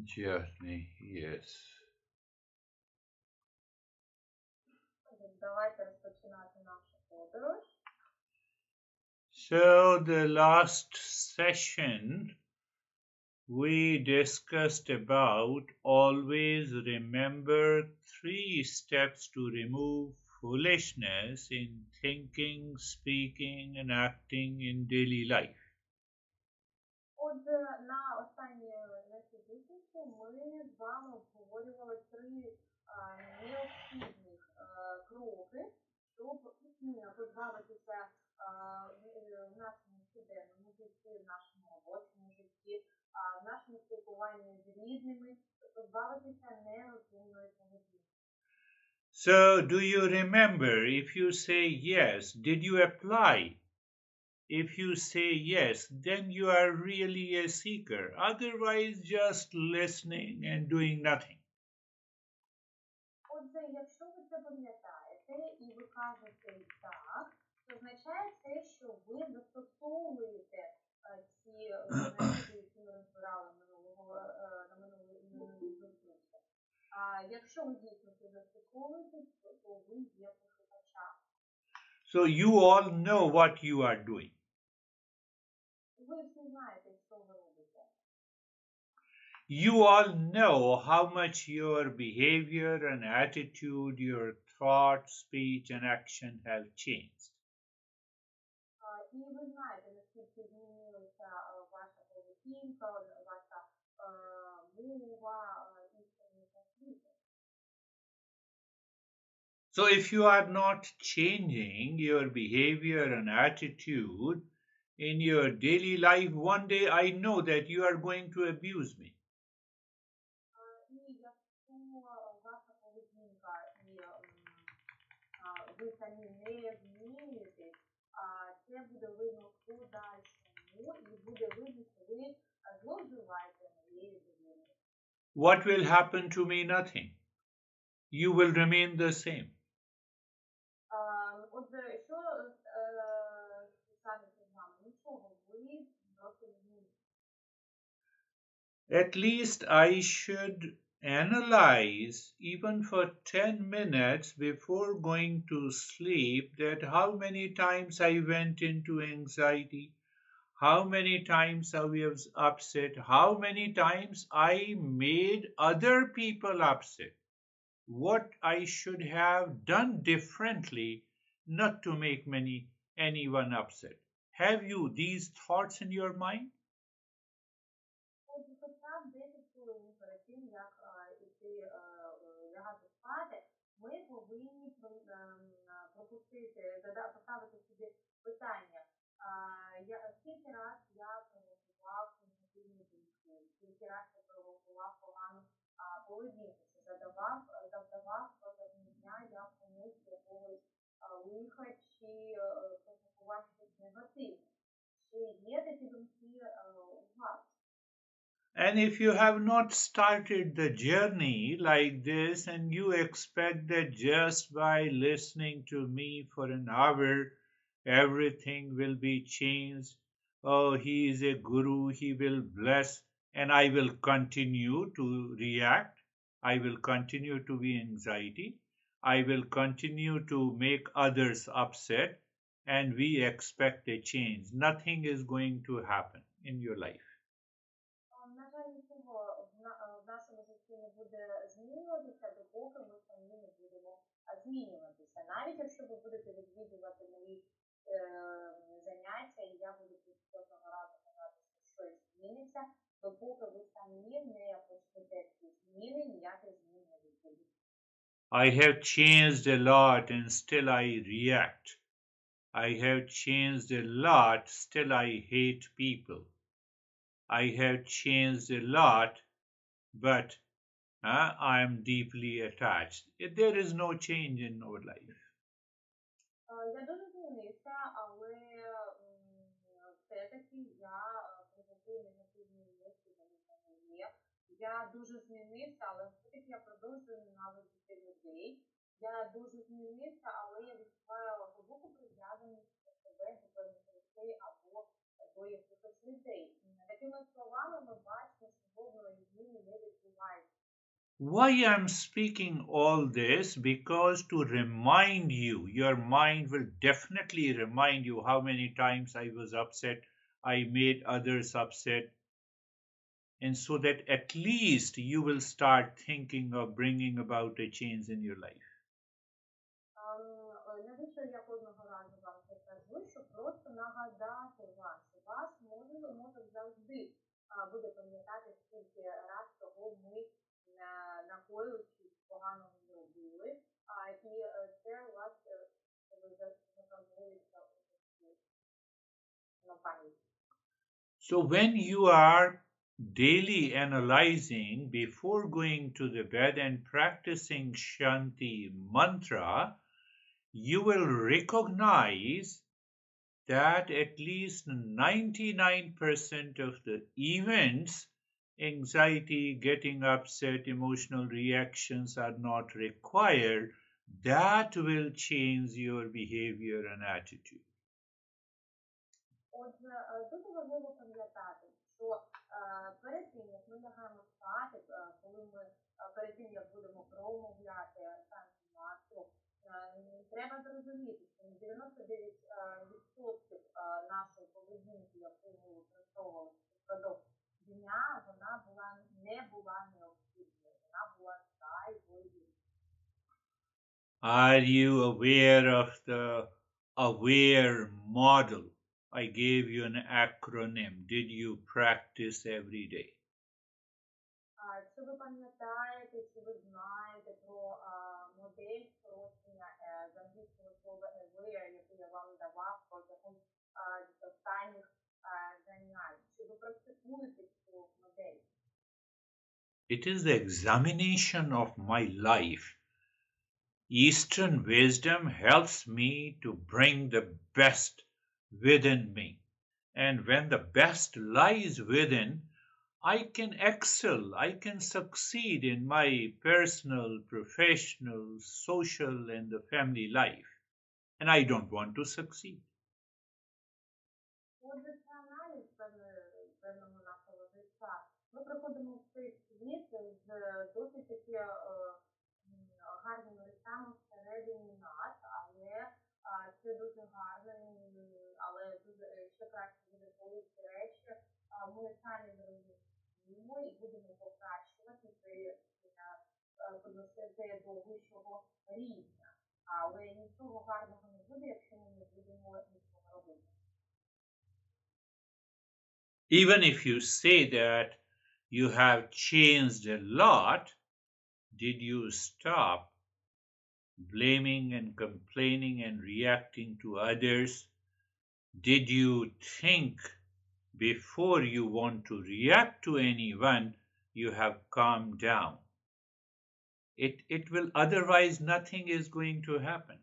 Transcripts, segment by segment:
journey, yes. Давайте розпочинати нашу подорож. So the last session we discussed about always remember 3 steps to remove foolishness in thinking, speaking and acting in daily life. Отже, на останній нашій зустрічі ми з вами обговорювали 3 необхідних кроки, щоб позбавитися в нашому щоденному житті, в нашому робочому житті, в нашому спілкуванні з рідними, позбавитися нерозумної поведінки. So do you remember, if you say yes, did you apply? If you say yes, then you are really a seeker. Otherwise, just listening and doing nothing. Отже, якщо ви це пам'ятаєте і ви кажете так, то означає це, що ви застосовуєте ці методи, які ми розбирали на минулій зустрічі. А якщо ви дійсно це застосовуєте, то ви є послухачем. So you all know what you are doing. Ви всі знаєте, що ви робите. You all know how much your behavior and attitude, your thought, speech and action have changed. І ви знаєте, наскільки змінилася ваша поведінка, ваша мова і все світ. So if you are not changing your behavior and attitude in your daily life, one day I know that you are going to abuse me. І якщо ваша поведінка і ви самі не змінюєтесь, це буде видно в подальшому і буде видно, що ви зловживаєте моєю довірою. What will happen to me? Nothing. You will remain the same. Отже, що станеться з вами? Нічого, ви просто змінюєте. At least I should analyze, even for 10 minutes before going to sleep, that how many times I went into anxiety, how many times I was upset, how many times I made other people upset, what I should have done differently not to make anyone upset. Have you these thoughts in your mind? Отже, хоча б 10 хвилин перед тим, як іти лягати спати, ми повинні пропустити, поставити собі питання, скільки раз я провокував негативні думки, скільки раз я провокував погану поведінку, чи завдавав протягом дня я комусь якогось лиха, чи провокував щось негативне. Чи є такі думки у вас? And if you have not started the journey like this and you expect that just by listening to me for an hour, everything will be changed. Oh, he is a guru, he will bless, and I will continue to react. I will continue to be anxiety. I will continue to make others upset, and we expect a change. Nothing is going to happen in your life. На жаль, нічого в нашому житті не буде змінюватися, допоки ми самі не будемо змінюватися. Навіть якщо ви будете відвідувати мої заняття, і я буду кожного разу казати, що щось зміниться, допоки ви самі не почнете ці зміни, ніяких змін не відбудеться. I have changed a lot and still I react. I have changed a lot, still I hate people. I have changed a lot, but I am deeply attached. There is no change in our life. Я дуже змінився, але все-таки я провокую негативні емоції, вони в мене є. Я дуже змінився, але все-таки я продовжую ненавидіти людей. Я дуже змінився, але я відчуваю глибоку прив'язаність до себе, до певних речей або до якихось людей. Такими словами ми бачимо, що жодної зміни не відбувається. Why I'm speaking all this? Because to remind you, your mind will definitely remind you how many times I was upset, I made others upset, and so that at least you will start thinking of bringing about a change in your life. Навіщо я кожного разу вам це кажу, щоб просто нагадати вам, що ваш мозок завжди буде пам'ятати, скільки раз того ми накоїли чи поганого зробили, і це у вас закарбується на пам'ять. So when you are daily analyzing before going to the bed and practicing Shanti mantra, you will recognize that at least 99% of the events, anxiety, getting upset, emotional reactions are not required. That will change your behavior and attitude. Отже, дуже важливо пам'ятати, що перед тим, як ми лягаємо спати, коли ми перед тим, як будемо промовляти танцю, треба зрозуміти, що 99% нашої поведінки, яку ми використовували впродовж дня, вона не була необхідною, вона була зайвою. Are you aware of the AWARE model? I gave you an acronym. Did you practice every day? Чи ви пам'ятаєте, чи ви знаєте про модель спрощення з англійського слова aware, яку я вам давав протягом останніх занять? Чи ви практикуєте цю модель? It is the examination of my life. Eastern wisdom helps me to bring the best within me. And when the best lies within, I can excel, I can succeed in my personal, professional, social, and the family life. And I don't want to succeed. Отже, це аналіз певного нашого життя. Ми приходимо в цей світ з досить таки гарними речами всередині нас, але це дуже гарно, але дуже ще краще буде, коли ці речі ми самі зрозуміємо і будемо покращувати це до вищого рівня. Але нічого гарного не буде, якщо ми не будемо нічого робити. Even if you say that you have changed a lot, did you stop blaming and complaining and reacting to others? Did you think before you want to react to anyone, you have calmed down? It will otherwise nothing is going to happen.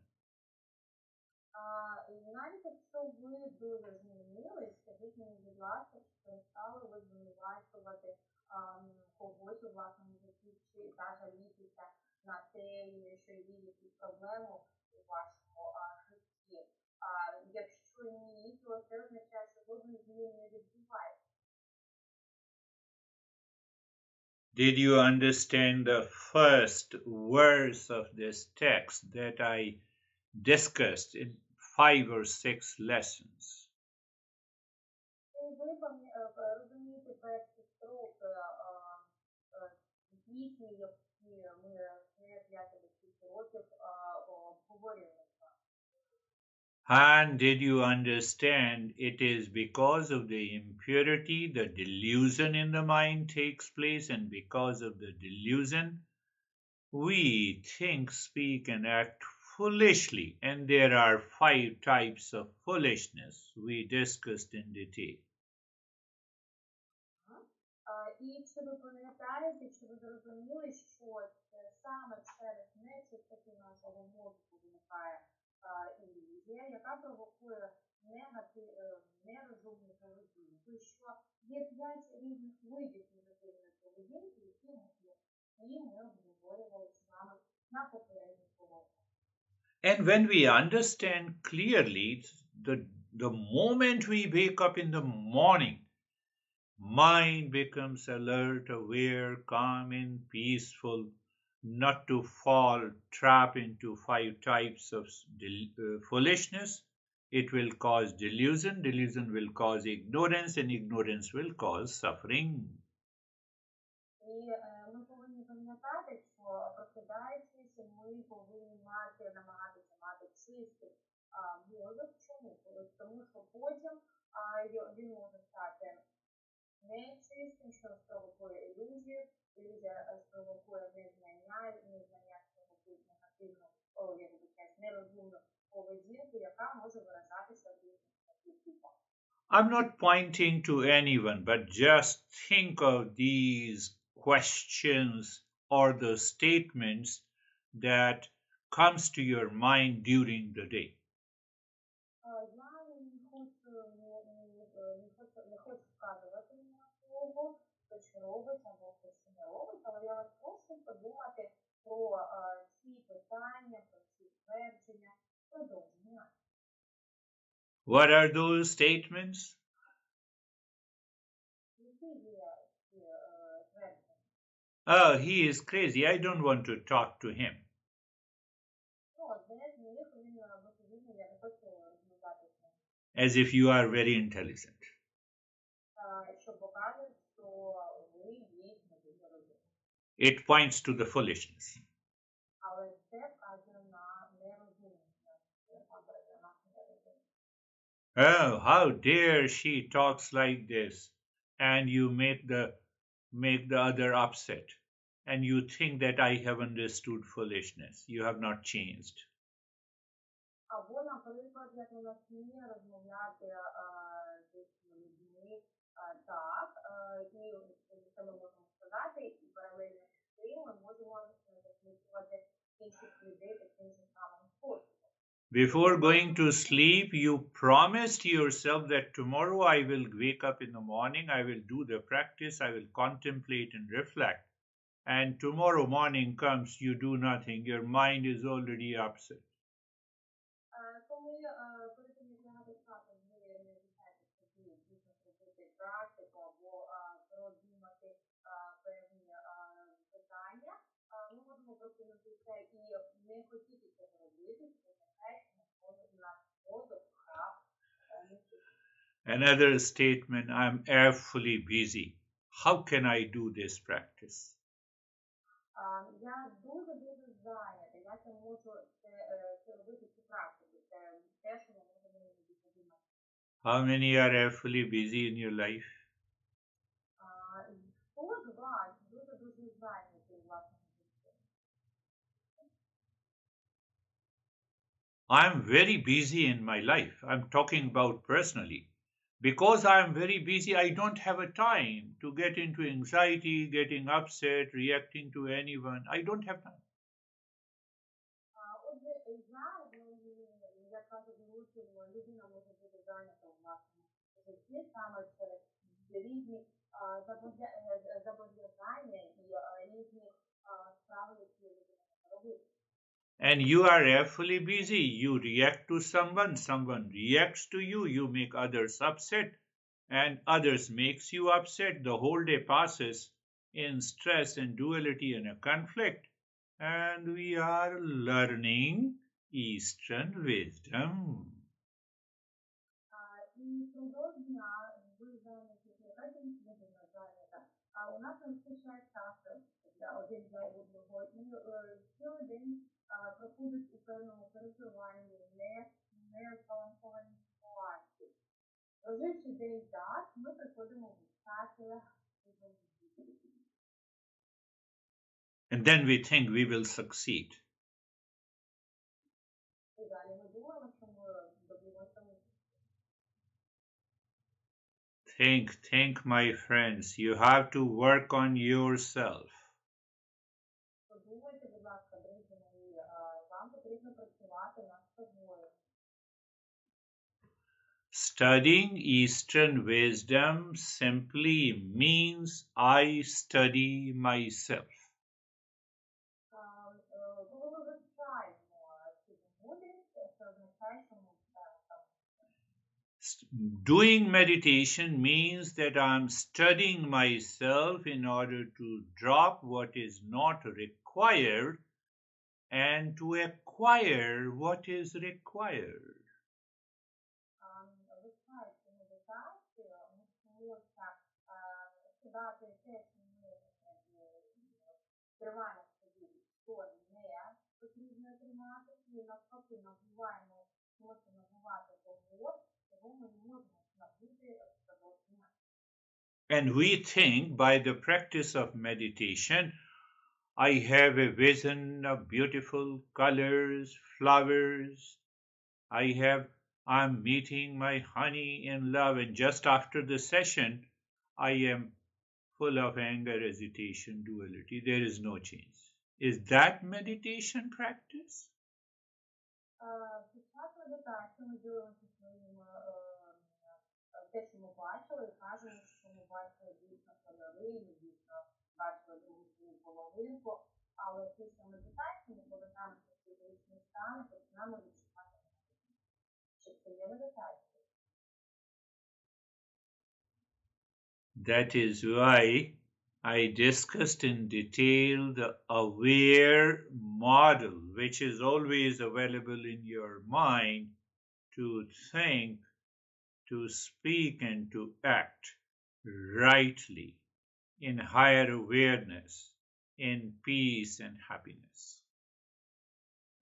Навіть якщо ви дуже змінились, скажіть мені, будь ласка, чи перестали ви звинувачувати когось у власному житті, чи та жалітися на те, що є якісь проблеми у вашому житті. Якщо ні, то це означає, що жодних змін не відбувається. Did you understand the first verse of this text that I discussed in 5 or 6 lessons? Ви розумієте перші строки пісні, які ми не 5 або 6 років обговорюємо. And did you understand it is because of the impurity, the delusion in the mind takes place, and because of the delusion, we think, speak, and act foolishly. And there are 5 types of foolishness we discussed in detail. І чи ви пам'ятаєте, чи ви зрозуміли, що це саме через нечистоти нашого мозку виникає ілюзія, яка провокує нерозумну поведінку, що є 5 різних видів негативної поведінки, які ми обговорювали з вами на попередніх уроках. And when we understand clearly, the moment we wake up in the morning, Mind becomes alert, aware, calm, and peaceful, not to fall trap into five types of foolishness. It will cause delusion, delusion will cause ignorance, and ignorance will cause suffering. І ми повинні пам'ятати, що прокидаючись, ми повинні намагатися мати чистий мозок. Чому? Тому що потім він може стати нечистим, що спровокує ілюзію, ілюзія спровокує незнання, незнання спровокує негативну, я вибачаюсь, нерозумну поведінку, яка може виражатися в різних типах. I'm not pointing to anyone, but just think of these questions or the statements that comes to your mind during the day. Не хочу вказувати на слово, хто що робить або хто що не робить, але я вас прошу подумати про ці питання, про ці твердження продовж дня. What are those statements? Які є ці твердження? Oh, he is crazy. I don't want to talk to him. Ну, одне з них він висовідно, я не хочу розмовляти з ним. As if you are very intelligent. Що показує, що ви дійсно дуже розумні. It points to the foolishness. Але це вказує на нерозумність. Oh, how dare she talks like this, and you make the other upset, and you think that I have understood foolishness. You have not changed. Або, наприклад, як вона сміє розмовляти з іншими людьми так, і це ми можемо сказати, і паралельно з цим ми можемо засміювати інших людей таким же самим способом. Before going to sleep, you promised yourself that tomorrow I will wake up in the morning, I will do the practice, I will contemplate and reflect. And tomorrow morning comes, you do nothing, your mind is already upset. Коли перед тим, як лягати спати, ви не обіцяєте собі дійсно зробити практику або продумати певні питання, ми можемо прокинутися і не хотіти цього робити, Another statement, I'm awfully busy. How can I do this practice? Я дуже зайнята. Як я можу робити цю практику? Це те, що ми можемо іноді подумати. How many are awfully busy in your life? Хто з вас дуже зайнятий у власному житті? I'm very busy in my life. I'm talking about personally. Because I'm very busy, I don't have a time to get into anxiety, getting upset, reacting to anyone. I don't have time. Отже, я кажу, людина може бути зайнята у власному житті саме через різні зобов'язання і різні справи, які людина може робити. And you are awfully busy. You react to someone reacts to you, you make others upset, and others makes you upset. The whole day passes in stress and duality and a conflict. And we are learning Eastern wisdom. І впродовж дня ви зайняті якась людина зайнята, а у нас не вистачає часу один для одного, і цілий день проходить у певному переживанні, не збалансованій ситуації. Проживши день так, ми приходимо в стати. And then we think we will succeed. І далі ми думаємо, що ми доб'ємося успіху. Think, my friends, you have to work on yourself. Подумайте, будь ласка, друзі мої, вам потрібно працювати над собою. Studying Eastern wisdom simply means I study myself. Коли ми вивчаємо цю мудрість, це означає, що ми вчаємо. Doing meditation means that I'm studying myself in order to drop what is not required and to acquire what is required. Ви знаєте, медитація можна скидати те, що ми тримаємо в собі, що не потрібно тримати, і навпаки набуваємо, можемо набувати того, чого ми не можемо набути впродовж дня. And we think by the practice of meditation, I have a vision of beautiful colors, flowers. I'm meeting my honey in love, and just after the session, I am full of anger, hesitation, duality. There is no change. Is that meditation practice? Під час медитації ми дивимося своїм те, що ми бачили, і кажемо, що ми бачили дійсно кольори, ми дійсно бачили другу свою половинку, але після медитації ми повертаємося в фізичний стан і починаємо відчувати, що це є медитація. That is why I discussed in detail the aware model, which is always available in your mind to think, to speak, and to act rightly in higher awareness, in peace and happiness.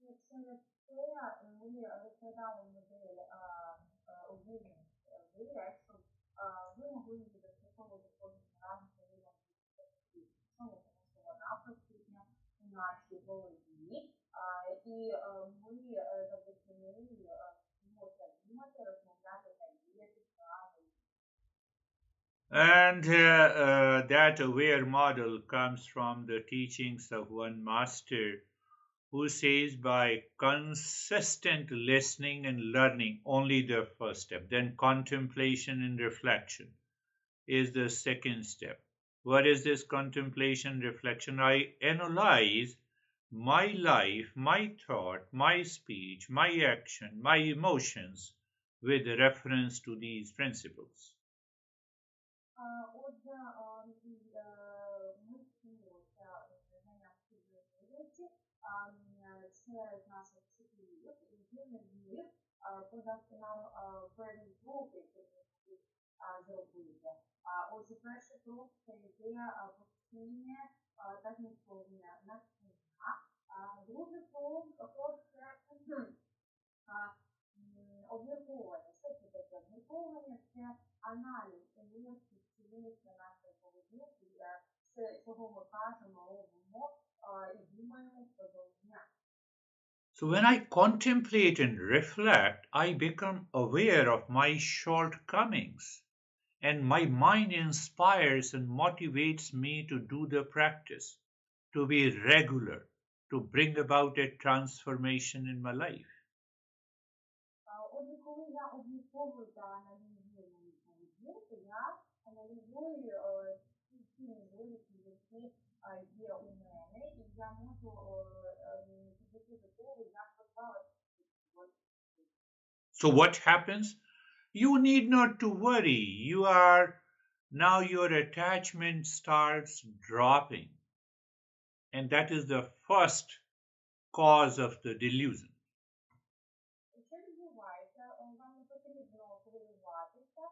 Через це ми розглядали модель об'єднаних щоб ви могли застосовувати кожен разом своїм тому що вона присутня у нашій голові, і ми завдяки неї можемо думати, розмовляти та діяти правильно. And that aware model comes from the teachings of one master who says by consistent listening and learning, only the first step, then contemplation and reflection is the second step. What is this contemplation, reflection? I analyze my life, my thought, my speech, my action, my emotions with reference to these principles. Отже, ми вчимося знання співвідомості через наших вчителів, і один з них подав нам певні кроки, які ми зробити. Отже, перший крок – це йде постійне та змістовне навчання. Другий крок – це обмірковування. Що це таке? Обмірковування – це аналіз емоцій, що виникне нашої поведінки, все, чого ми кажемо, робимо і думаємо впродовж дня. So when I contemplate and reflect, I become aware of my shortcomings, and my mind inspires and motivates me to do the practice, to be regular, to bring about a transformation in my life. Отже, коли я обмірковую та аналізую мою поведінку, я аналізую ті недоліки, які є у мене, і я можу підійти до того, як позбавитися. So what happens? You need not to worry. Now your attachment starts dropping. And that is the first cause of the delusion. Що відбувається? Вам не потрібно хвилюватися.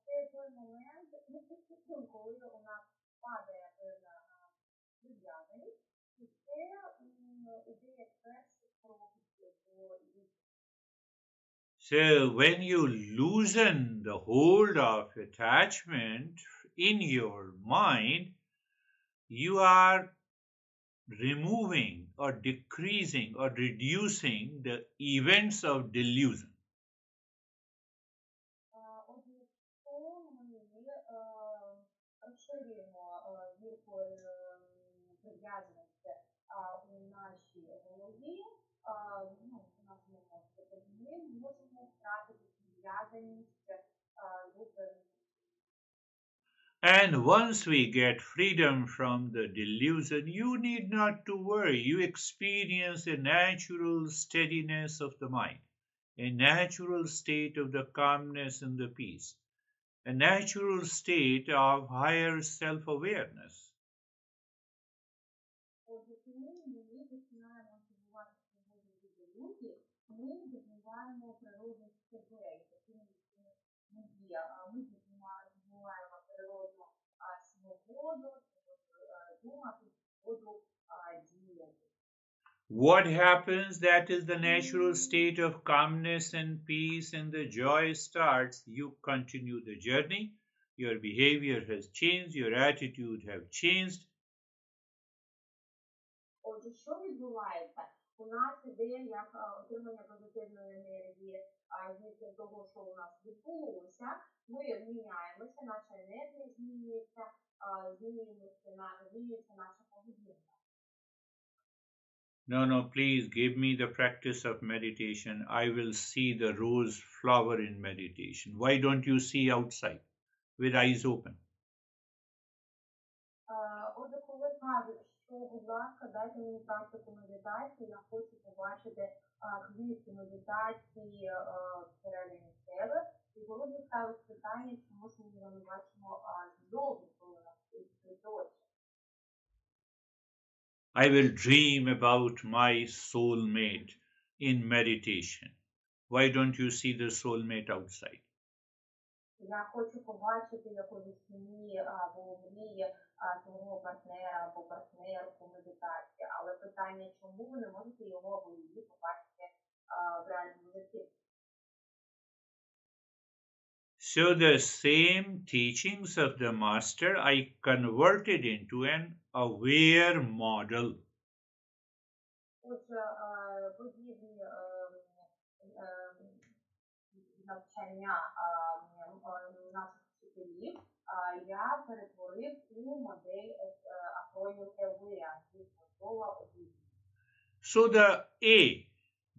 Це той момент, коли у нас падає певна прив'язаність, і це іде як перший крок до ілюзії. So when you loosen the hold of attachment in your mind, you are removing or decreasing or reducing the events of delusion. Отже, якщо ми розширюємо вірку прив'язаності у нашій голові, у нас не може, ми можемо втратити прив'язаність до певних. And once we get freedom from the delusion, you need not to worry. You experience a natural steadiness of the mind, a natural state of the calmness and the peace, a natural state of higher self awareness. Отже, коли ми починаємо активувати свободу від руки, ми забуваємо природу себе, і таким ми є. Ми забуваємо природну свободу, свободу думати, свободу діяти. What happens? That is the natural state of calmness and peace, and the joy starts. You continue the journey. Your behavior has changed, your attitude have changed. Отже, що відбувається? У нас іде як отримання позитивної енергії від того, що у нас відбулося. Ми міняємося, наша енергія змінюється, змінюється наша поведінка. No, no, please give me the practice of meditation. I will see the rose flower in meditation. Why don't you see outside with eyes open? Отже, коли кажуть, що, будь ласка, дайте мені практику медитації, я хочу побачити квітки медитації всередині себе. І коли ставить питання, чому ж ми його не бачимо ззовні, коли у нас відкриті очі. I will dream about my soulmate in meditation. Why don't you see the soulmate outside? Я хочу побачити якоїсь сім'ї або мрії свого партнера або партнерку медитації. Але питання, чому ви не можете його або її побачити в реальному житті? So the same teachings of the master I converted into an aware model. Отже, подібні навчання наших вчителів я перетворив у модель акронім aware, слова обізнаності. So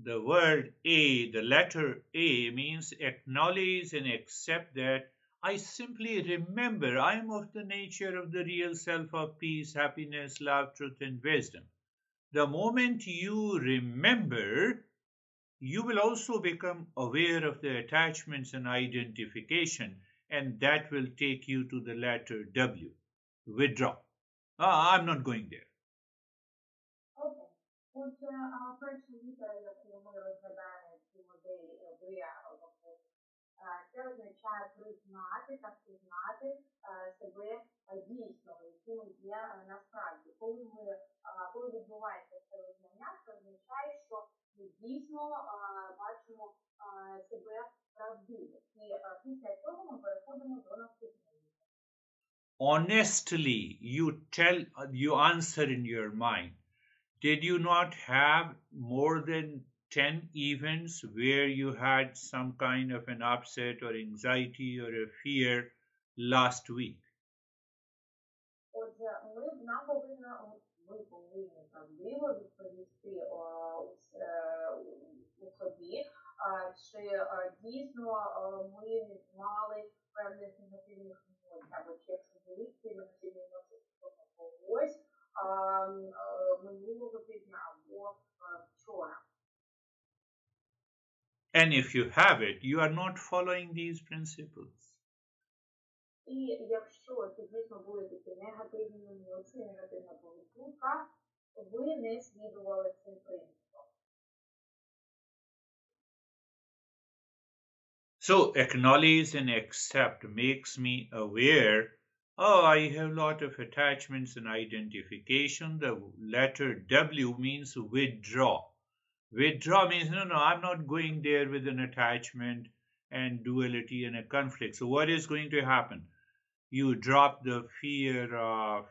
the word A, the letter A means acknowledge and accept that I simply remember I am of the nature of the real self of peace, happiness, love, truth, and wisdom. The moment you remember, you will also become aware of the attachments and identification, and that will take you to the letter W, withdraw. I'm not going there. Окей. Отже, перша літера, яку ми розглядаємо в цій моделі це означає признати та пізнати себе дійсно, яким є насправді. Коли відбувається це визнання, це означає, що ми дійсно бачимо себе правдиво. І після цього ми переходимо до наступної. Honestly, you answer in your mind. Did you not have more than 10 events where you had some kind of an upset or anxiety or a fear last week? Отже, нам ви повинні правдиво відповісти у собі, чи дійсно ми не мали певних негативних емоцій, або чи якщо були ці негативні емоції стосовно когось минулого тижня або вчора. And if you have it, you are not following these principles. І якщо це дійсно були такі негативні емоції, негативна поведінка, ви не слідували цим принципам. So acknowledge and accept makes me aware. Oh, I have a lot of attachments and identification. The letter W means withdraw. Withdraw means no, I'm not going there with an attachment and duality and a conflict. So what is going to happen? You drop the fear of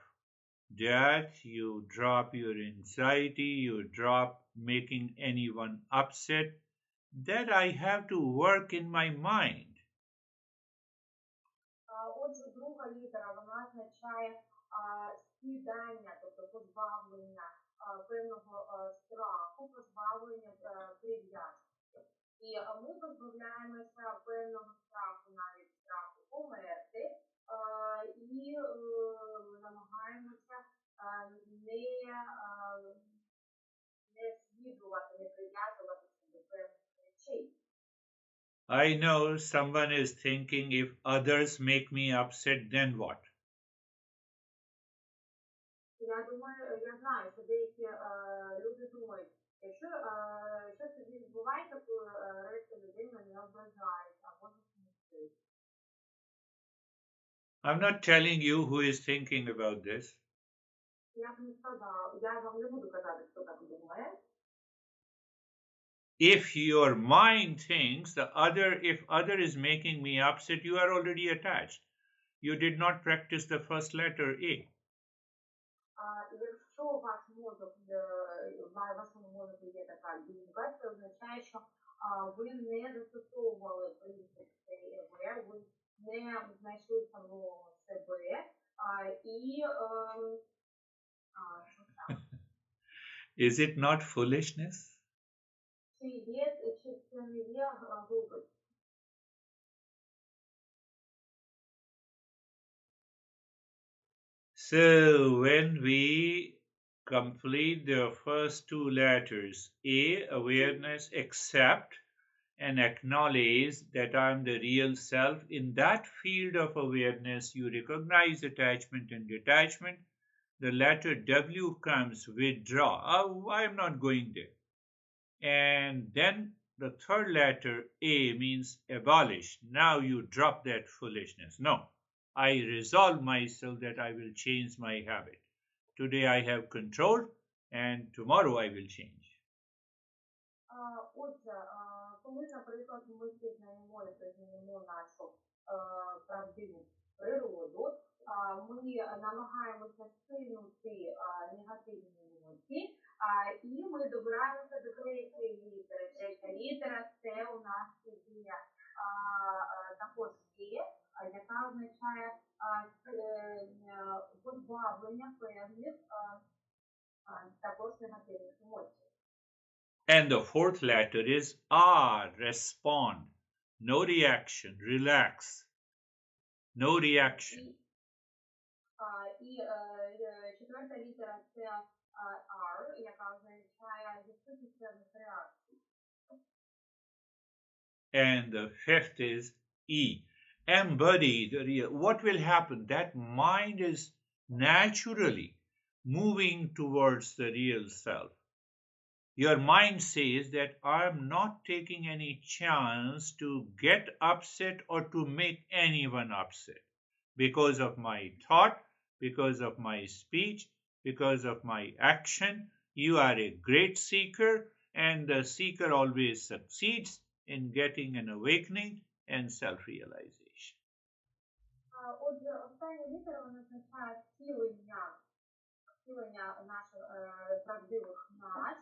death, you drop your anxiety, you drop making anyone upset. That I have to work in my mind. Отже, друга літера, вона означає скидання, тобто позбавлення певного страху, позбавлення прив'язки. І ми позбавляємося певного страху, навіть страху померти, і намагаємося не слідувати, не прив'язуватися до певних речей. I know someone is thinking, if others make me upset, then what? Я думаю, я знаю, що деякі люди думають, якщо щось тоді відбувається, коли решта людей мене ображають або засмучують. I'm not telling you who is thinking about this. Я б не сказала, я вам не буду казати, хто так думає. If your mind thinks if other is making me upset, you are already attached. You did not practice the first letter A. Якщо ваш мозок, в вашому мозку є така думка, це означає, що ви не застосовували принцип ЦЕВ, ви не знайшли самого себе, і що там? Is it not foolishness? Чи це не є глупость? So when we complete the first two letters, A, awareness, accept, and acknowledge that I am the real self, in that field of awareness, you recognize attachment and detachment. The letter W comes, withdraw. Oh, I am not going there. And then the third letter, A, means abolish. Now you drop that foolishness. No, I resolve myself that I will change my habit. Today I have control, and tomorrow I will change. Отже, коли, наприклад, ми змінимо нашу правдиву природу, ми намагаємося скинути негативні емоції, і ми добираємося до третьої літери. Третя літера – це у нас є також є, яка означає позбавлення певних також негативних емоцій. And the fourth letter is R, respond. No reaction, relax. No reaction. І четверта літера – це R, яка означає відсутність певних реакцій. And the fifth is E. Embody the real. What will happen? That mind is naturally moving towards the real self. Your mind says that I'm not taking any chance to get upset or to make anyone upset because of my thought, because of my speech, because of my action. You are a great seeker, and the seeker always succeeds in getting an awakening and self realization. Отже, остання літера означає втілення наших правдивих нас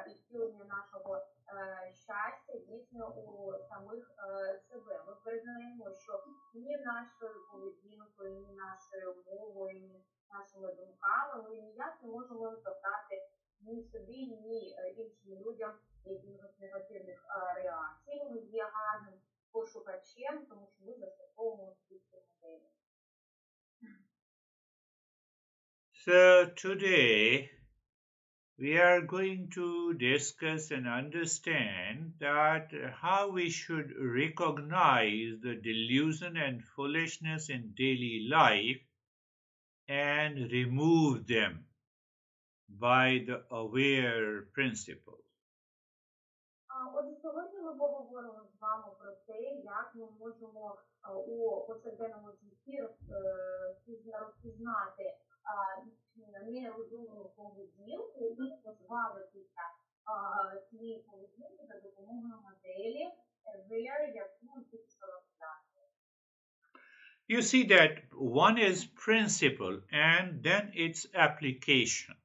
і втілення нашого щастя дійсно у самих себе. Ми признаємо, що ні нашою поведінкою, ні нашою мовою, ні нашими думками ми ніяк не можемо завдати ні собі, ні іншим людям якихось негативних реакцій. Ми є гарним пошукачем, тому що ми застосовуємо всі ці моделі. So today we are going to discuss and understand that how we should recognize the delusion and foolishness in daily life and remove them by the aware principle. Отже, сьогодні ми поговоримо з вами про те, як ми можемо у повсякденному житті розпізнати нерозумну поведінку і позбавитися цієї поведінки за допомогою моделі aware, яку ми тільки що розглянули. You see that one is principle and then its application.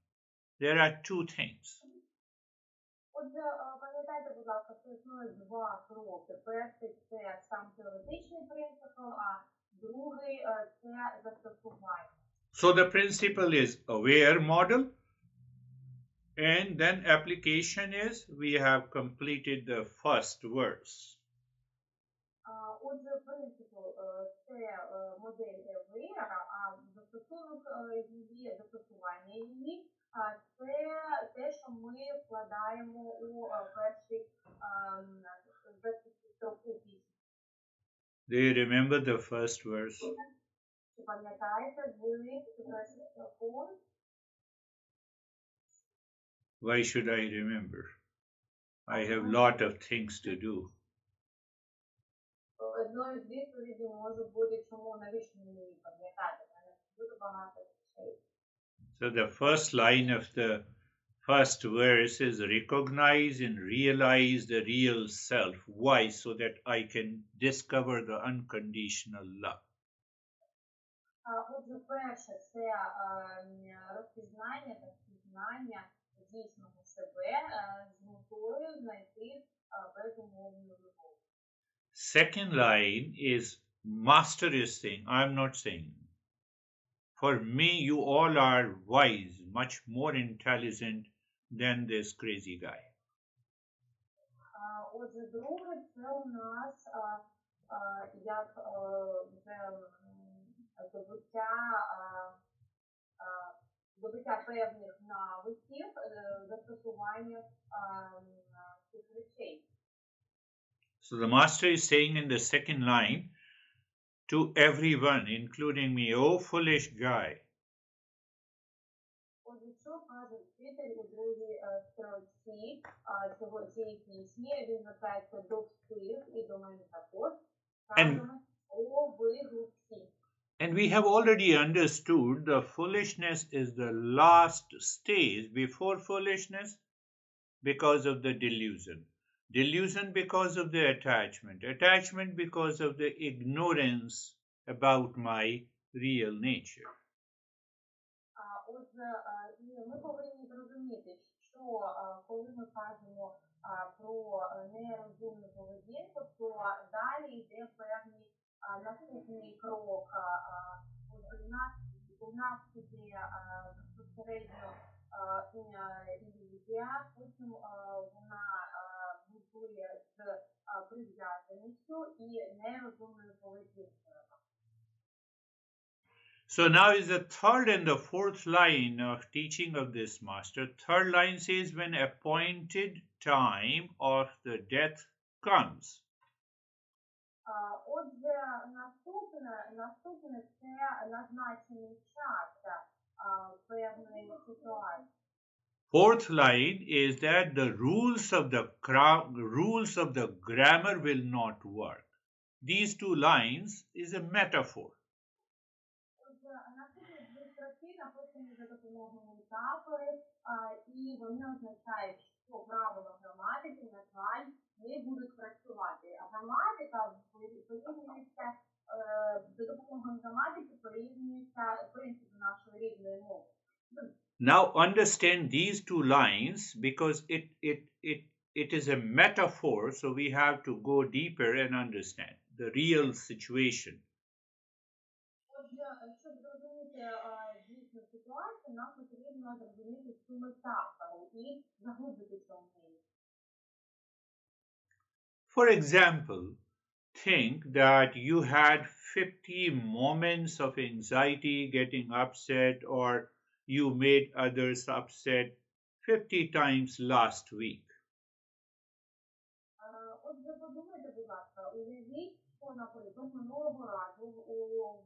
There are two things. Отже, пам'ятайте, будь ласка, що існує два кроки. Перший – це сам теоретичний принцип, а другий – це застосування. So the principle is aware model, and then application is we have completed the first verse. Отже, принципу це модель aware, а застосунок її, застосування її це те, що ми вкладаємо у перший строку пісні. Do you remember the first verse? Чи пам'ятаєте ви перший пункт? Why should I remember? I have lot of things to do. Одною з відповідей може бути, чому навіщо мені пам'ятати? У мене дуже багато речей. So the first line of the first verse is recognize and realize the real self. Why? So that I can discover the unconditional love. Отже, перше, це розпізнання та пізнання дійсного себе з метою знайти безумовну любов. Second line is Master is saying, I'm not saying. For me, you all are wise, much more intelligent than this crazy guy. Отже, друге, це у нас як здобуття певних навиків, застосування цих речей. So the master is saying in the second line to everyone, including me, oh foolish guy. Отже, що каже вчитель у другій строчці цієї пісні, він звертається до всіх і до мене також, каже, о ви глупці. And we have already understood the foolishness is the last stage before foolishness because of the delusion. Delusion because of the attachment. Attachment because of the ignorance about my real nature. Отже, ми повинні зрозуміти, що коли ми кажемо про нерозумну поведінку, то далі йде певний наступний крок. У нас іде безпосередньо ілюзія, потім вона будує з прив'язаністю і нерозумною поведінкою. So now is the third and the fourth line of teaching of this master. Third line says, when appointed time of the death comes. Отже, наступне це назначений час певної ситуації. Fourth line is that the rules of the grammar will not work. These two lines is a metaphor. Наступні дві строки написані за допомогою метафори, і вони означають, що правила граматики, на жаль, не будуть працювати. А граматика порівнюється, за допомогою граматики порівнюється принципи нашої рідної мови. Now understand these two lines because it is a metaphor, so we have to go deeper and understand the real situation. Щоб зрозуміти дійсну ситуацію, нам потрібно зрозуміти цю метафору і заглибитися в неї. For example, think that you had 50 moments of anxiety, getting upset, or you made others upset 50 times last week. Отже, подумайте, будь ласка, уявіть, що, наприклад, минулого разу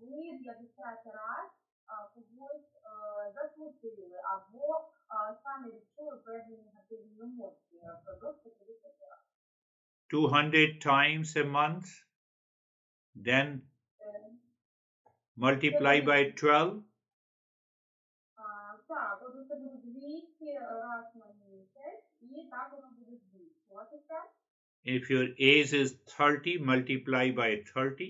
ви 50 раз когось засмутили, або саме відчули певні негативні емоції впродовж 50 разів. 200 times a month, then multiply by 12. Так, отже, це буде 200 раз на місяць, і так воно буде збільшуватися. If your age is 30, multiply by 30.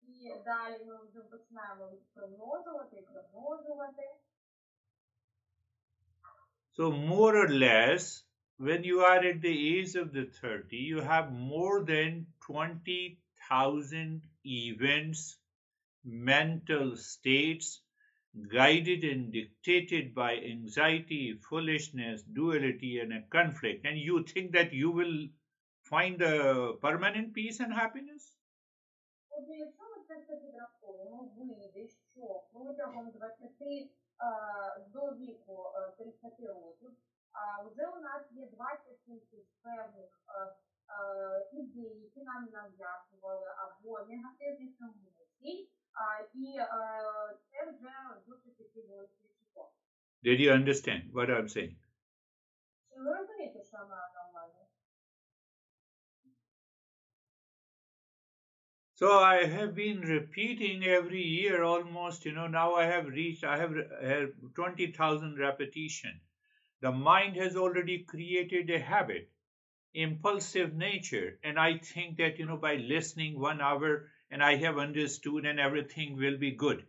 І далі ми вже починаємо примножувати і примножувати. So more or less, when you are at the age of the 30, you have more than 20,000 events, mental states, guided and dictated by anxiety, foolishness, duality, and a conflict. And you think that you will find a permanent peace and happiness? Отже, якщо ми це все підрахуємо, вийде, що протягом 20 до віку 30 років вже у нас є 20 тисяч певних ідей, які нам нав'язували, Did you understand what I'm saying? Чи ви розумієте, що я маю на увазі? So I have been repeating every year almost, now I have 20,000 repetition. The mind has already created a habit, impulsive nature, and I think that, by listening 1 hour and I have understood and everything will be good.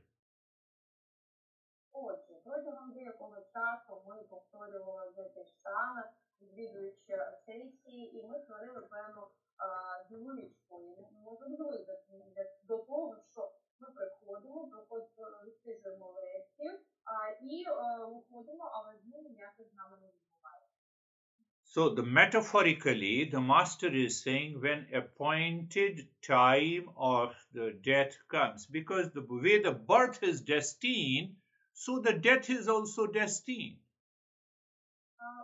Отже, протягом деякого часу ми повторювали те ж саме, відвідуючи сесії, і ми створили певну звичку. І ми довели до того, що ми приходимо, відстежуємо лекцію і виходимо, але з ними ніяких з нами не відбувається. So the metaphorically, the master is saying when appointed time of the death comes, because the way the birth is destined, so the death is also destined.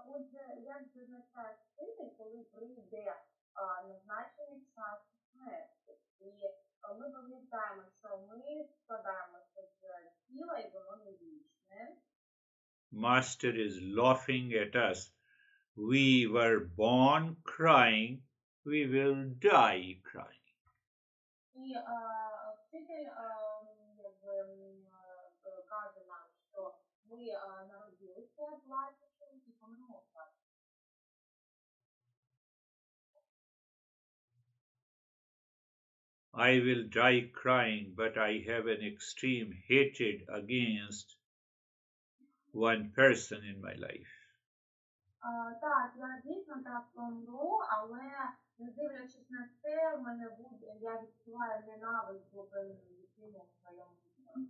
Отже, як визначає вчитель, коли прийде назначений час смерті. І ми пам'ятаємо, що ми складаємося з тіла, і воно не вічне. Master is laughing at us. We were born crying, we will die crying. І вчитель каже нам, що ми народилися плачучим і помремо плачучим. I will die crying, but I have an extreme hatred against one person in my life. Так, я дійсно так помру, але не дивлячись на це, я відчуваю ненависть до людини в своєму житті.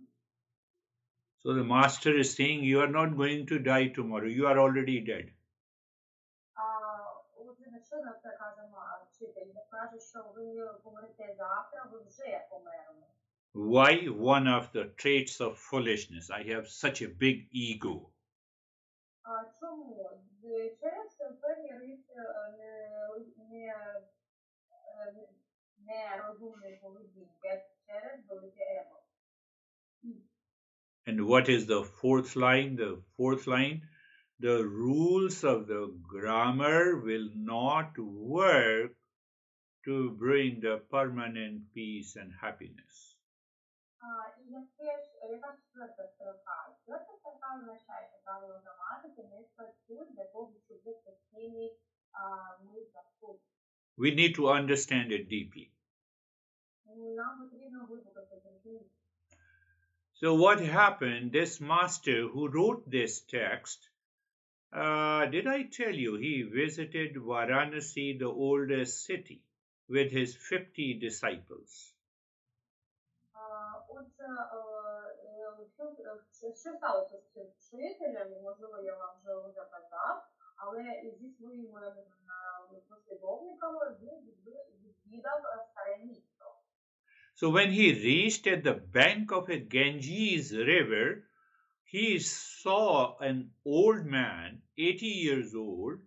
So the master is saying you are not going to die tomorrow, you are already dead. Отже, на що на це каже вчитель? Він каже, що ви помрете завтра, ви вже померли. Why? One of the traits of foolishness. I have such a big ego. Чому? Через певні риси нерозумної поведінки, через велике его. And what is the fourth line? The fourth line, the rules of the grammar will not work to bring the permanent peace and happiness. І яка четверта строка? Четверта строка означає, що правила граматики не працюють для того, щоб був постійний мир та спокій. We need to understand it deeply. Нам потрібно глибоко це зрозуміти. So what happened, this master who wrote this text, did I tell you he visited Varanasi, the oldest city, with his 50 disciples? Отже, що сталося з цим вчителем, можливо, я вам вже казав, але зі своїми послідовниками він відвідав старе місто. So when he reached at the bank of a Ganges river, he saw an old man, 80 years old,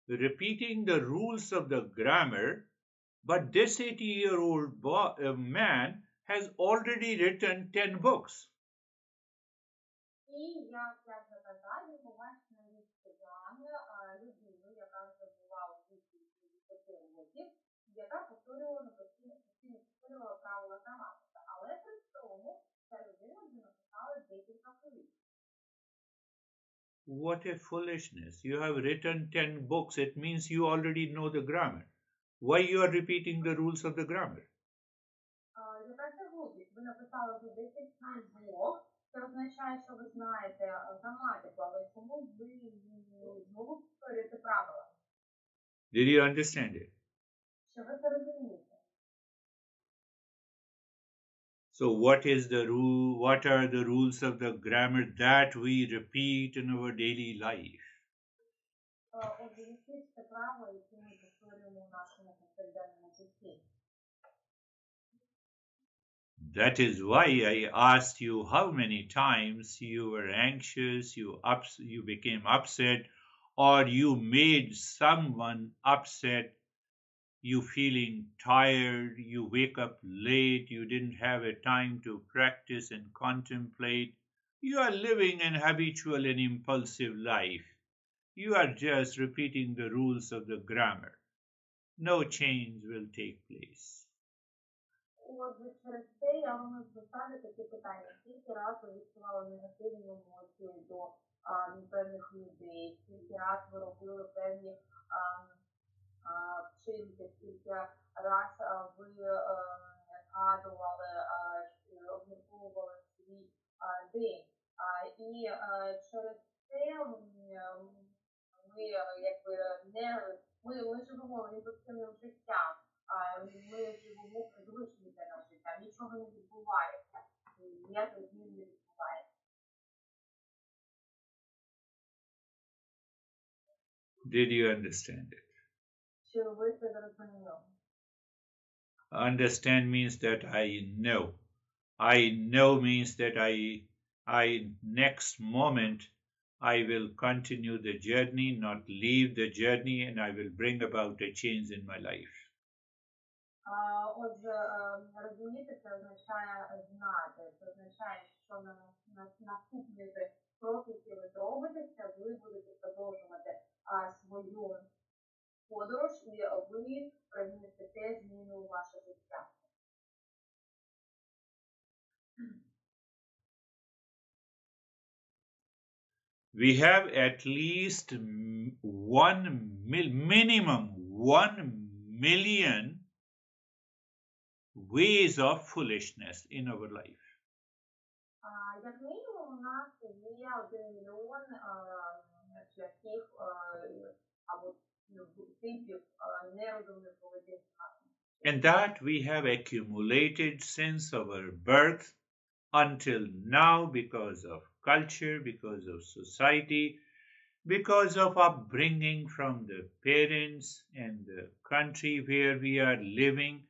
repeating the rules of the grammar, but this 80-year-old man has already written 10 books. І, як я вже казав, він побачив на місці Джани людину, яка вже була у віці 10 років, яка постійно повторювала правила граматики. Але при цьому ця людина вже написала декілька книг. What a foolishness. You have written 10 books. It means you already know the grammar. Why you are repeating the rules of the grammar? Яка це глупість? Ви написали вже 10 книжок. Це означає, що ви знаєте граматику, але чому ви знову повторюєте правила? Did you understand it? Що ви це розумієте? So what is the rule? What are the rules of the grammar that we repeat in our daily life? Отже, які ж це правила, які ми повторюємо в нашому повсякденному житті? That is why I asked you how many times you were anxious, you became upset, or you made someone upset, you feeling tired, you wake up late, you didn't have a time to practice and contemplate. You are living an habitual and impulsive life. You are just repeating the rules of the grammar. No change will take place. Отже, через це я вам поставлю такі питання. Скільки раз ви відчували негативні емоції до певних людей, скільки раз ви робили певні вчинки, скільки раз ви згадували, обмірковували свій день. І через це ми якби ми живемо імпульсивним життям. Ми живемо призвичні для нас життя, нічого не відбувається, ніяких змін не відбувається. Did you understand it? Чи ви це зрозуміли? Understand means that I know. I know means that I next moment I will continue the journey, not leave the journey, and I will bring about a change in my life. Отже, розуміти це означає знати. Це означає, що на наступний крок, який ви зробите, ви будете продовжувати свою подорож і ви принесете зміну у ваше життя. We have at least minimum 1 million ways of foolishness in our life. Як мінімум, у нас є 1 мільйон шляхів або типів нерозумних поведінки. And that we have accumulated since our birth until now because of culture, because of society, because of upbringing from the parents and the country where we are living.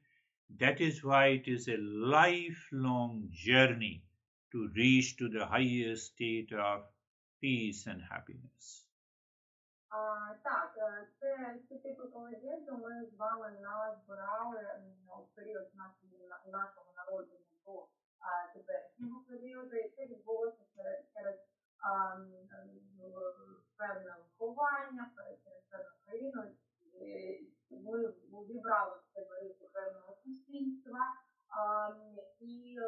That is why it is a lifelong journey to reach to the highest state of peace and happiness. Так, це ці типи поведінки ми з вами назбирали у період нашого народження до теперішнього періоду, і це відбулося через певне виховання, через певну країну. Ми вібрали в себе риси певного суспільства і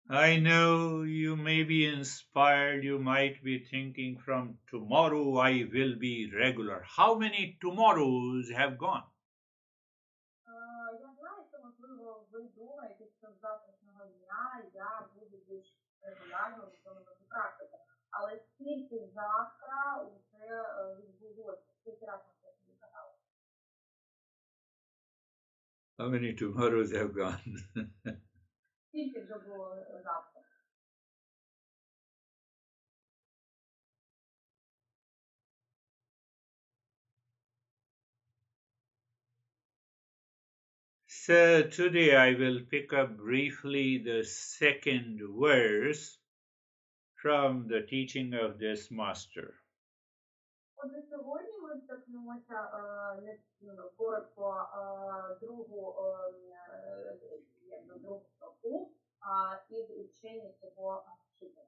I know you may be inspired, you might be thinking from tomorrow I will be regular. How many tomorrows have gone? Я знаю, що, можливо, ви думаєте, що з завтрашнього дня я буду більш регулярно виконувати практику. Але скільки завтра вже відбулося? Скільки разів це відбувалося? How many tomorrows have gone? Скільки вже було завтра? So today I will pick up briefly the second verse from the teaching of this master. Отже, сьогодні ми торкнемося коротко другу строку із учення цього вчителя.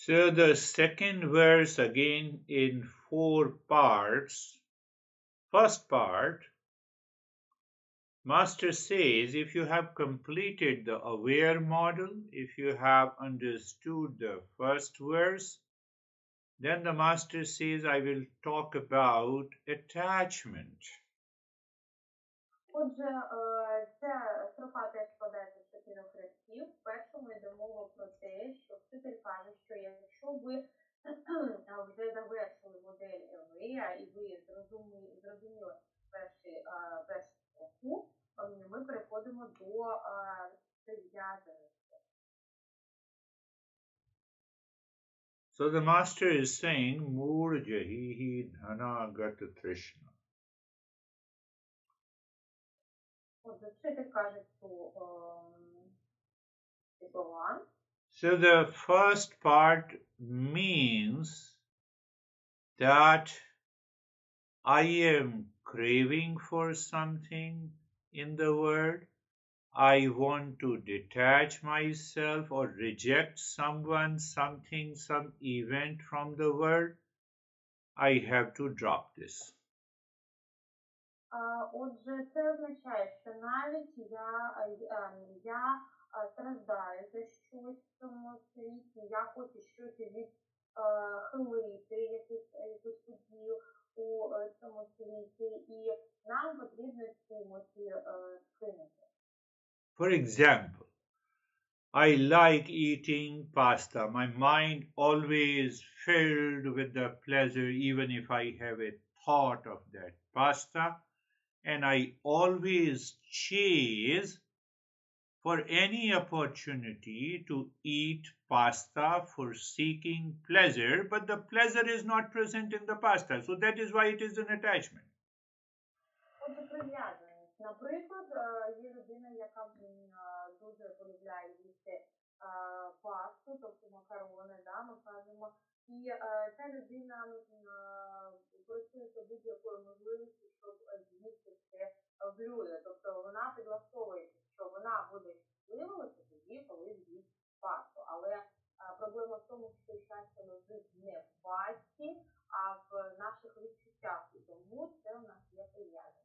So the second verse again in 4 parts. First part, Master says, if you have completed the aware model, if you have understood the first verse, then the Master says, I will talk about attachment. Отже, ця строфа теж складається з 4 рядків. В першому йде мова про те, що вчитель каже, що якщо ви вже завершили модель ЕВЕА і ви зрозуміли першу строфу, ми переходимо до прив'язаності. So the Master is saying, Moor Jahihi Dhana Gata Trishna. Отже, вчитель каже ці слова. So the first part means that I am craving for something in the world, I want to detach myself or reject someone, something, some event from the world, I have to drop this. Отже, це означає, що навіть я страждаю за щось в цьому світі, я хочу щось відхилити, якусь подію у цьому світі, і нам потрібно ці емоції скинути. For example, I like eating pasta. My mind always filled with the pleasure, even if I have a thought of that pasta. And I always chase for any opportunity to eat pasta for seeking pleasure, but the pleasure is not present in the pasta. So that is why it is an attachment. Отже, прив'язаність. Наприклад, є людина, яка дуже полюбляє їсти пасту, тобто макарони, да, ми кажемо, і ця людина користується будь-якою можливістю, щоб з'їсти це блюдо. Тобто вона підлаштовується, що вона буде щасливою тоді, коли з'їсть пасту. Але проблема в тому, що щастя лежить не в пасті, а в наших відчуттях. І тому це у нас є прив'язаність.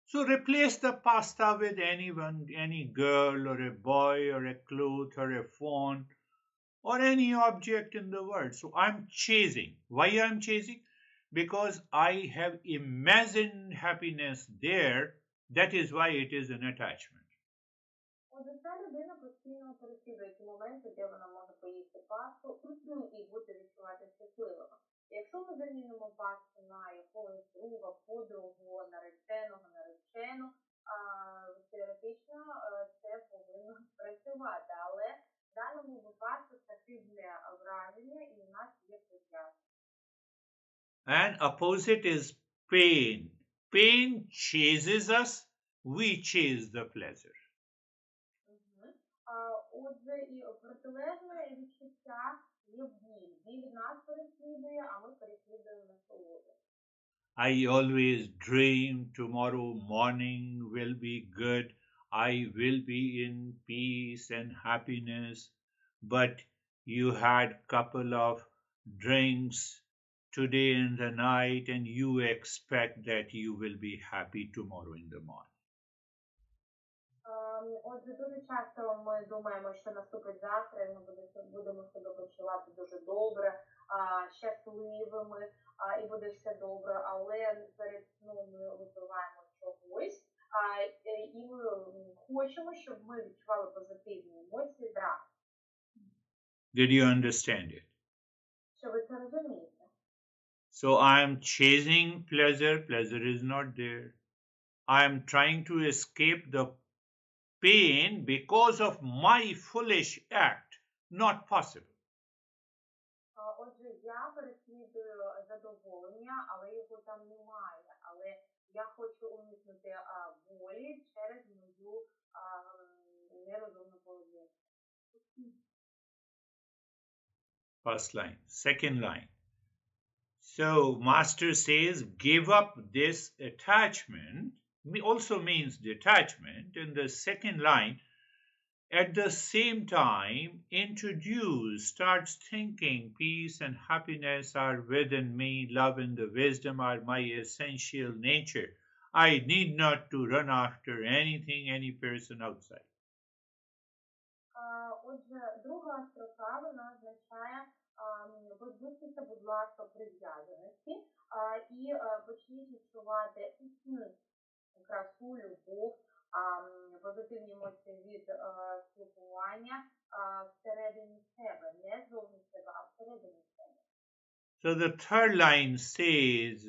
So replace the pasta with anyone, any girl or a boy or a cloth or a phone or any object in the world. So I'm chasing. Why I'm chasing? Because I have imagined happiness there. That is why it is an attachment. Отже, ця людина постійно переслідує ті моменти, де вона може поїсти пасту і бути відчувати щасливою. Якщо ми замінимо пасту на якогось друга, подругу, нареченого, наречену, теоретично це повинно працювати, але в даному випадку це хибне враження і у нас є прив'язка. And opposite is pain. Pain chases us, we chase the pleasure. Отже, і протилежне відчуття є біль. Біль нас переслідує, а ми переслідуємо насолоду. I always dream tomorrow morning will be good. I will be in peace and happiness. But you had couple of drinks today in the night and you expect that you will be happy tomorrow in the morning. Отже, дуже часто ми думаємо, що наступить завтра, і ми будемо себе почувати дуже добре, щасливими, і буде все добре, але перед сном ми випиваємо чогось, і ми хочемо, щоб ми відчували позитивні емоції зранку. Did you understand it? Що ви це розумієте? So I am chasing pleasure, pleasure is not there. I am trying to escape the pain because of my foolish act, not possible. Отже, я переслідую задоволення, але його там немає. Але я хочу уникнути болі через мою нерозумну поведінку. First line. Second line. So Master says, give up this attachment, also means detachment. In the second line, at the same time, starts thinking peace and happiness are within me, love and the wisdom are my essential nature. I need not to run after anything, any person outside. Отже, друга строка, вона означає позбудьтеся, будь ласка, прив'язаності і почніть відчувати красу, любов, позитивні емоції від спілкування всередині себе, не зовні себе, а всередині себе. So the third line says,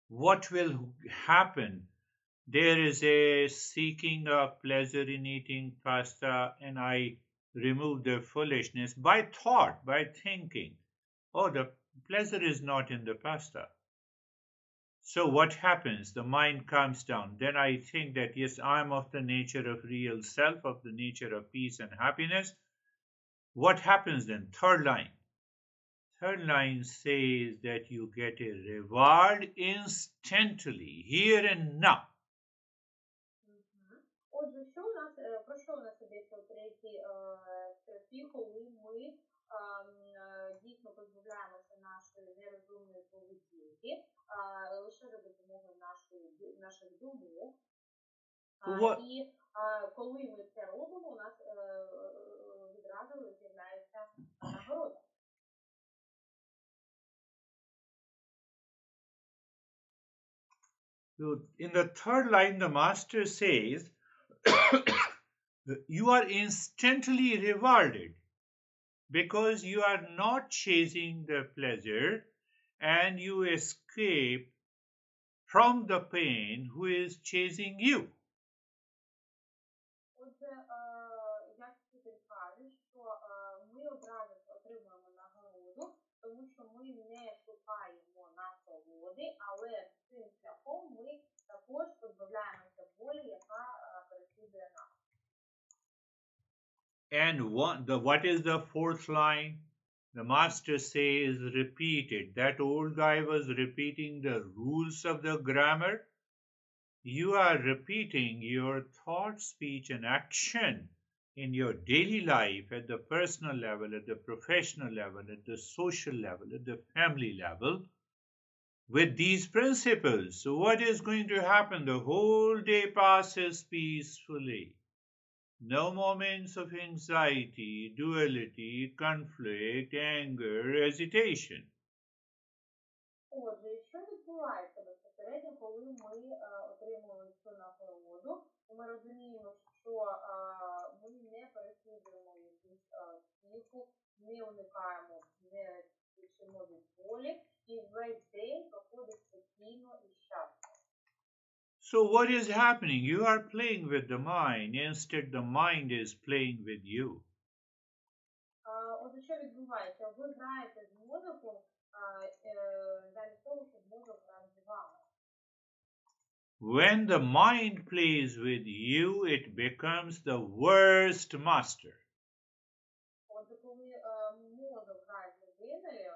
what will happen? There is a seeking of pleasure in eating pasta, and I remove the foolishness by thought, by thinking. Oh, the pleasure is not in the pasta. So what happens? The mind calms down. Then I think that, yes, I'm of the nature of real self, of the nature of peace and happiness. What happens then? Third line. Third line says that you get a reward instantly, here and now. Мгм. Отже, що у нас, про що у нас ідеться у третій строфі, коли ми дійсно позбавляємося нашої нерозумної поведінки лише за допомогою наших думок. What, І коли ми це робимо, у нас відразу з'являється нагорода. so in the third line, the master says, you are instantly rewarded because you are not chasing the pleasure and you escape from the pain who is chasing you. Отже, як вчитель каже, що ми одразу отримуємо нагороду, тому що ми не шукаємо насолоди, але цим шляхом ми також позбавляємося болі, яка переслідує нас. And what is the fourth line? The master says, repeat it. That old guy was repeating the rules of the grammar. You are repeating your thought, speech, and action in your daily life at the personal level, at the professional level, at the social level, at the family level with these principles. So, what is going to happen? The whole day passes peacefully. No moments of anxiety, duality, conflict, anger, hesitation. Отже, що відбувається безпосередньо, коли ми отримуємо цю нагороду, і ми розуміємо, що ми не переслідуємо якусь сміху, не уникаємо, не спішимо від болі, і весь день проходить спокійно і щасно. So, what is happening? You are playing with the mind, instead, the mind is playing with you. Отже, що відбувається? Ви граєте з мозоком замість того, щоб мозок грав з вами. When the mind plays with you, it becomes the worst master. Отже, коли мозок грає з людиною,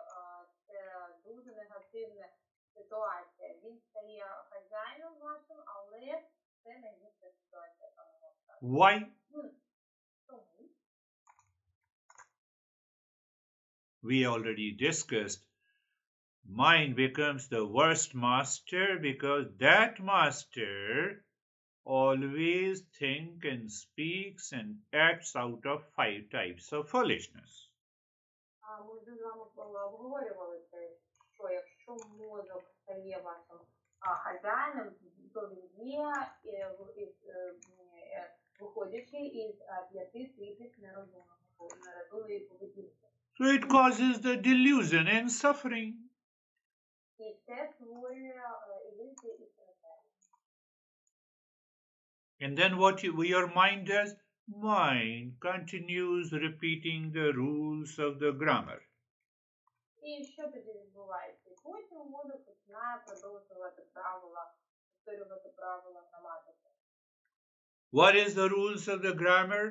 це дуже негативна ситуація. Він стає хазяїном вашим, але це найгірша ситуація, яка може стати. Why? Тому We already discussed. Mind becomes the worst master because that master always thinks and speaks and acts out of 5 types of foolishness. ми вже з вами обговорювали це, що якщо мозок стає вашим хазяїном, то він є, виходячи із 5 типів нерозумної поведінки. So it causes the delusion and suffering. І це створює ілюзії і страждання. And then what your mind does? Mind continues repeating the rules of the grammar. І що тоді відбувається? Потім мозок починає продовжувати повторювати правила граматики. What is the rules of the grammar?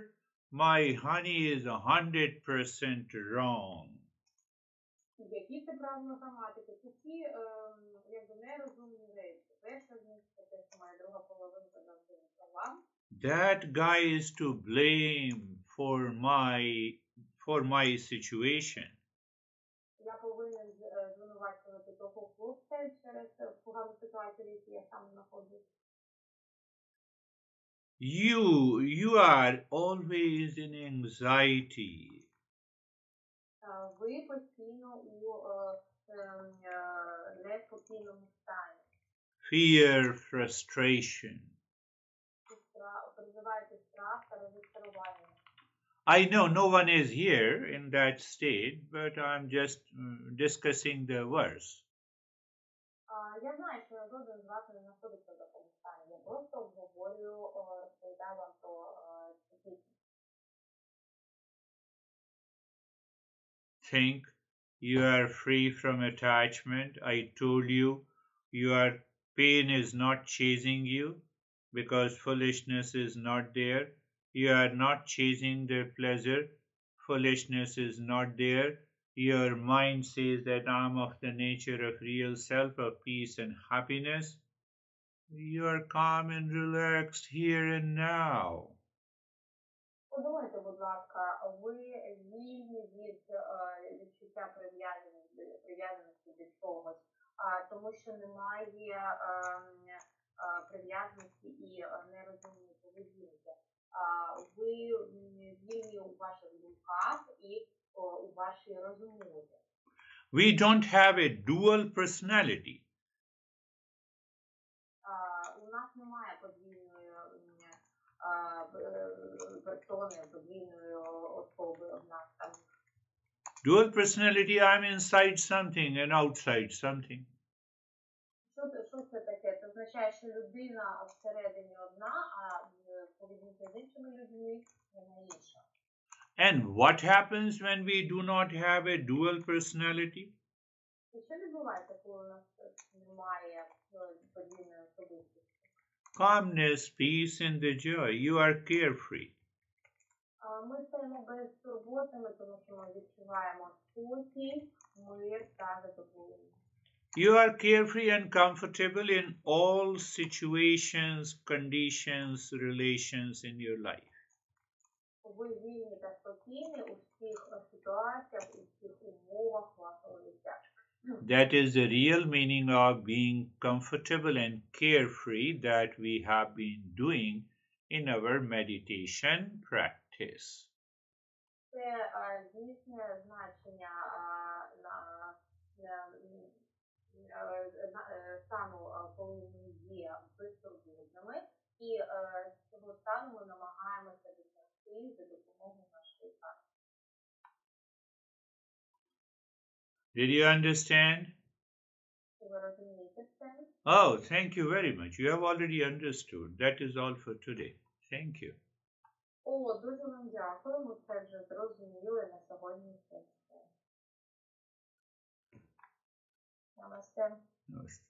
My honey is 100% wrong. Які це правила граматики? Такі, якби нерозумні речі. Перша з них це те, що моя друга половинка завжди не права. That guy is to blame for my situation. Я повинен звинувачувати того хлопця через погану ситуацію, в якій я сам знаходжусь. You are always in anxiety. Ви постійно у неспокійному стані. Fear, frustration. Переживаєте страх та розчарування. I know no one is here in that state, but I'm just discussing the verse. Я знаю, що жоден з вас не знаходиться в такому стані. Я просто обговорюю, розповідаю вам про цю пісню. Think you are free from attachment. I told you your pain is not chasing you because foolishness is not there. You are not chasing the pleasure. Foolishness is not there. Your mind says that I'm of the nature of real self, of peace and happiness. You are calm and relaxed here and now. Подумайте, будь ласка, ви вільні від відчуття прив'язаності до чогось, тому що немає прив'язаності і нерозумної поведінки. Ви вільні у ваших думках і у вашій розумові. We don't have a dual personality. У нас немає подвійної персони, подвійної особи в нас там. Dual personality, I'm inside something and outside something. Що це таке? Це означає, що людина всередині одна, а поведінка з іншими людьми вона інша. And what happens when we do not have a dual personality? І що відбувається, коли у нас немає подвійної особистості? Calmness, peace, and the joy. You are carefree. Ми стаємо безтурботними, тому що ми відчуваємо спокій, мир та задоволення. You are carefree and comfortable in all situations, conditions, relations in your life. Ви вільні та спокійні у всіх ситуаціях, у всіх умовах вашого життя. That is the real meaning of being comfortable and carefree that we have been doing in our meditation practice. Це дійсне значення стану, коли ми є безтурботними, і з цього стану ми намагаємося досягти за допомогою нашої практики. Did you understand? Ви розумієте це? Oh, thank you very much. You have already understood. That is all for today. Thank you. О, дуже вам дякую. Ми це вже зрозуміли на сьогодні. Все. Намасте. Namaste.